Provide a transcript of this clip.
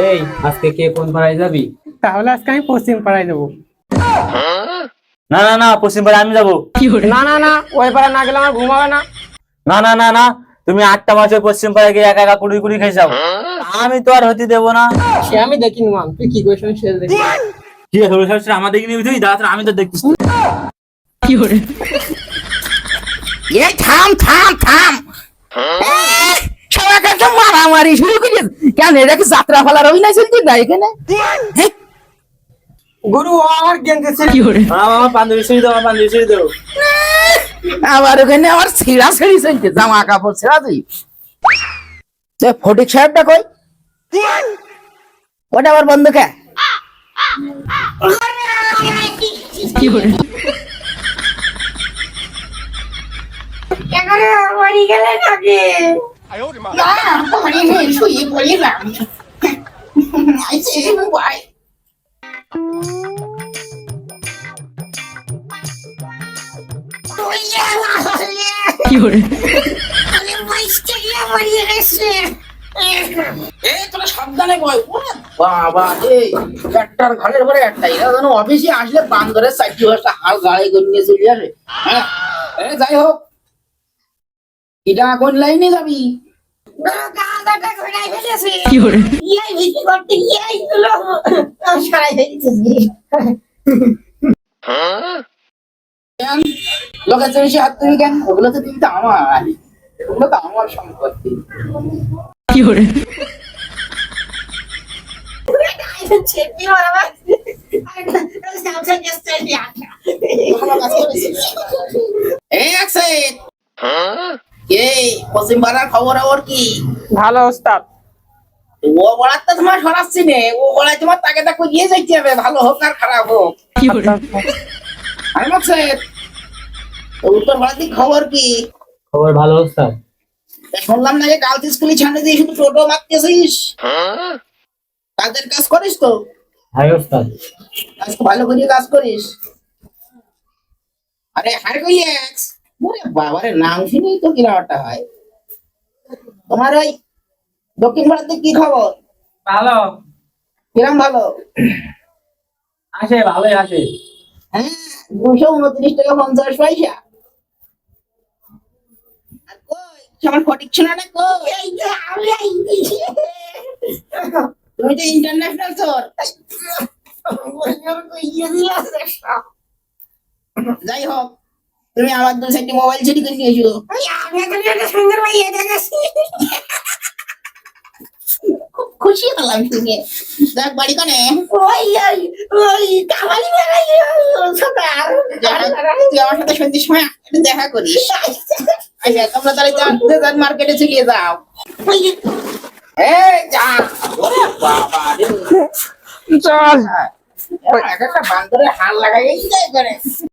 এই আজকে কে কোন পাড়ায় যাবি? তাহলে আজকে আমি পশ্চিম পাড়ায় যাবো। না না না, পশ্চিম পাড়া আমি যাবো। না না না, ওই পাড়া না গেলে আমার ঘুম হবে না। না না না না, তুমি 8টা মাস ওই পশ্চিম পাড়ায় গিয়ে একা একা কুড়ি কুড়ি খাই যাও। আমি তো আর হতে দেবো না। সে আমি দেখিনি মান, তুই কি করিস আমি সে দেখি। কি আছে আমাদের কি নিবি তুই? দাঁড়া আমি তো দেখতেছি। এই থাম থাম থাম, সবাই একটা মারামারি শুরু করি কেন? এটা কি যাত্রা ফলার অভিনয় চলছে না এখানে? গুরু আমার গেঞ্জি ছিল। আমার বান্ধবী ছেড়ে দাও, আমার বান্ধবী ছেড়ে দাও। আবার ওখানে আমার ছিঁড়া ছিঁড়ি চলছে, জামা কাপড় ছেড়া দিই। ফটিক সাহেবটা কই? ওটা আবার বন্ধ কে? শুয়ে পড়িলাম। তোরা সাবধানে বয়। বাবা এই একটার ঘরের পরে একটা, এরা যেন অফিসে আসলে বান্দরের 4টি হাল গাড়ি করে নিয়ে চলে আসে। হ্যাঁ, যাই হোক, এটা কোন লাইনে যাবি? লোকের বেশি হাত তুমি কেন? ওগুলো তো কিন্তু আমার, ওগুলো তো আমার সম্পত্তি। পশ্চিম পাড়ার খবর খবর কি? ভালো ওস্তাদ। ও বলার তো তোমার সরাচ্ছি নে, ও বলায় তোমার তাকে তা করিয়ে যাইতে হবে, ভালো হোক আর খারাপ হোক। আমি বলছি উত্তর পাড়ার দিক খবর কি? খবর ভালো ওস্তাদ। শুনলাম নাকি গার্লস স্কুলে ছাড়ে দিয়ে শুধু টোটো মারতেছিস। কাজের কাজ করিস তো? হ্যাঁ ওস্তাদ। কাজ ভালো করে কাজ করিস। আরে হারগোইয়াক্স, ওরে বাবারে নাম শুনেই তো কিরাটা হয়। তোমার ওই দক্ষিণ পাড়ার দিক কি খবর? ভালো কিরাম ভালো? আসে, ভালোই আসে। হ্যাঁ, 229 টাকা 50 পয়সা। আর কই আমার ফটিক ছোনাটা কই? তুমি তো ইন্টারন্যাশনাল চোর। যাই হোক, তুমি আমার 2 সেটটি মোবাইল চুরি করে নিয়েছো। খুব খুশি হলাম শুনে। দেখ বাড়ি কানে তুই আমার সাথে সন্ধ্যের সময় একটু দেখা করিস। আচ্ছা, তোমরা তাহলে মার্কেটে চলে যাও। এই যা, ওরে বাবা রে। চল। এক একটা বান্দরের হাল লাগাই করে।